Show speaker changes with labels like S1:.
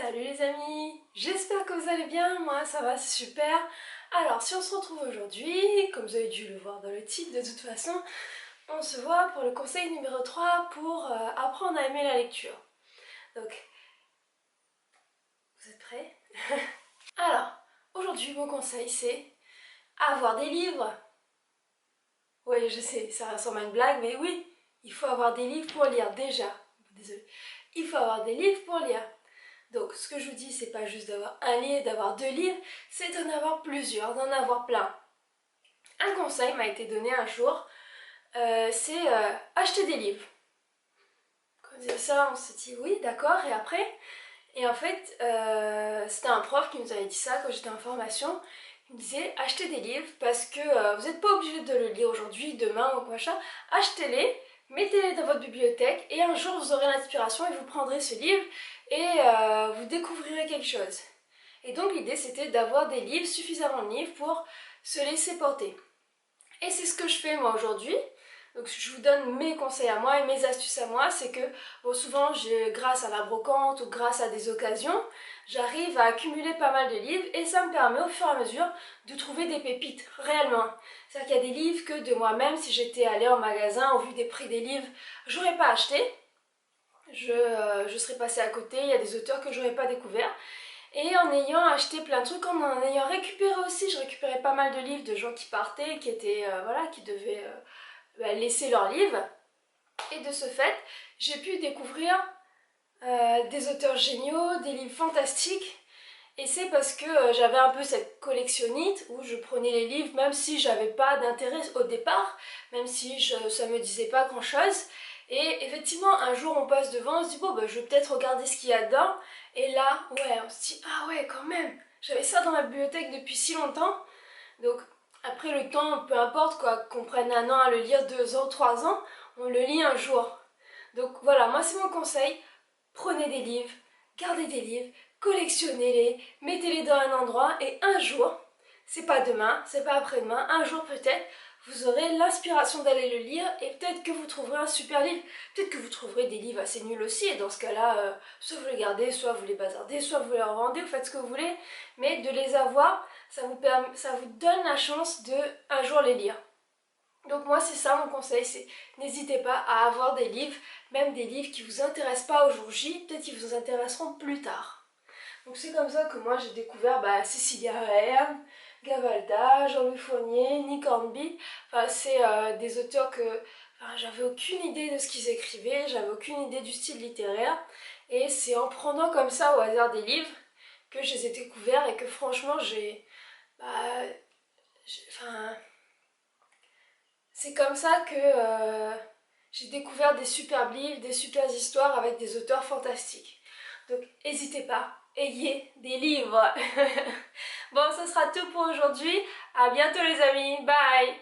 S1: Salut les amis, j'espère que vous allez bien, moi ça va super. Alors si on se retrouve aujourd'hui, comme vous avez dû le voir dans le titre de toute façon, on se voit pour le conseil numéro 3 pour apprendre à aimer la lecture. Donc, vous êtes prêts? Alors, aujourd'hui mon conseil c'est avoir des livres. Oui je sais, ça ressemble à une blague, mais oui, il faut avoir des livres pour lire déjà. Désolée. Il faut avoir des livres pour lire. Donc ce que je vous dis, c'est pas juste d'avoir un livre, d'avoir deux livres, c'est d'en avoir plusieurs, d'en avoir plein. Un conseil m'a été donné un jour, c'est acheter des livres. Quand on disait ça, on s'est dit oui, d'accord, et après? Et en fait, c'était un prof qui nous avait dit ça quand j'étais en formation. Il me disait achetez des livres parce que vous n'êtes pas obligé de le lire aujourd'hui, demain ou machin. Achetez-les, mettez-les dans votre bibliothèque et un jour vous aurez l'inspiration et vous prendrez ce livre et vous découvrirez quelque chose. Et donc l'idée c'était d'avoir des livres, suffisamment de livres pour se laisser porter. Et c'est ce que je fais moi aujourd'hui. Donc je vous donne mes conseils à moi et mes astuces à moi, c'est que bon, souvent grâce à la brocante ou grâce à des occasions, j'arrive à accumuler pas mal de livres et ça me permet au fur et à mesure de trouver des pépites, réellement. C'est-à-dire qu'il y a des livres que de moi-même, si j'étais allée en magasin au vu des prix des livres, j'aurais pas acheté. Je serais passée à côté, il y a des auteurs que j'aurais pas découverts. Et en ayant acheté plein de trucs, en ayant récupéré aussi, je récupérais pas mal de livres de gens qui partaient, qui étaient, voilà, qui devaient laisser leurs livres. Et de ce fait, j'ai pu découvrir des auteurs géniaux, des livres fantastiques. Et c'est parce que j'avais un peu cette collectionnite où je prenais les livres même si j'avais pas d'intérêt au départ, même si ça me disait pas grand chose. Et effectivement, un jour on passe devant, on se dit bon, bah, je vais peut-être regarder ce qu'il y a dedans. Et là, ouais, on se dit ah ouais, quand même, j'avais ça dans ma bibliothèque depuis si longtemps. Donc après le temps, peu importe quoi, qu'on prenne un an à le lire, 2 ans, 3 ans, on le lit un jour. Donc voilà, moi c'est mon conseil, prenez des livres, gardez des livres, collectionnez-les, mettez-les dans un endroit et un jour, c'est pas demain, c'est pas après-demain, un jour peut-être, vous aurez l'inspiration d'aller le lire et peut-être que vous trouverez un super livre, peut-être que vous trouverez des livres assez nuls aussi et dans ce cas-là, soit vous les gardez, soit vous les bazardez, soit vous les revendez, vous faites ce que vous voulez, mais de les avoir, ça vous donne la chance de un jour les lire. Donc moi c'est ça mon conseil, c'est n'hésitez pas à avoir des livres, même des livres qui vous intéressent pas au jour J, peut-être qu'ils vous intéresseront plus tard. Donc c'est comme ça que moi j'ai découvert Cécilia Ahern, Gavalda, Jean-Louis Fournier, Nick Hornby. Enfin c'est des auteurs que j'avais aucune idée de ce qu'ils écrivaient, j'avais aucune idée du style littéraire. Et c'est en prenant comme ça au hasard des livres que je les ai découverts et que franchement enfin, c'est comme ça que j'ai découvert des superbes livres, des superbes histoires avec des auteurs fantastiques. Donc n'hésitez pas, ayez des livres. Bon, ce sera tout pour aujourd'hui. À bientôt les amis. Bye.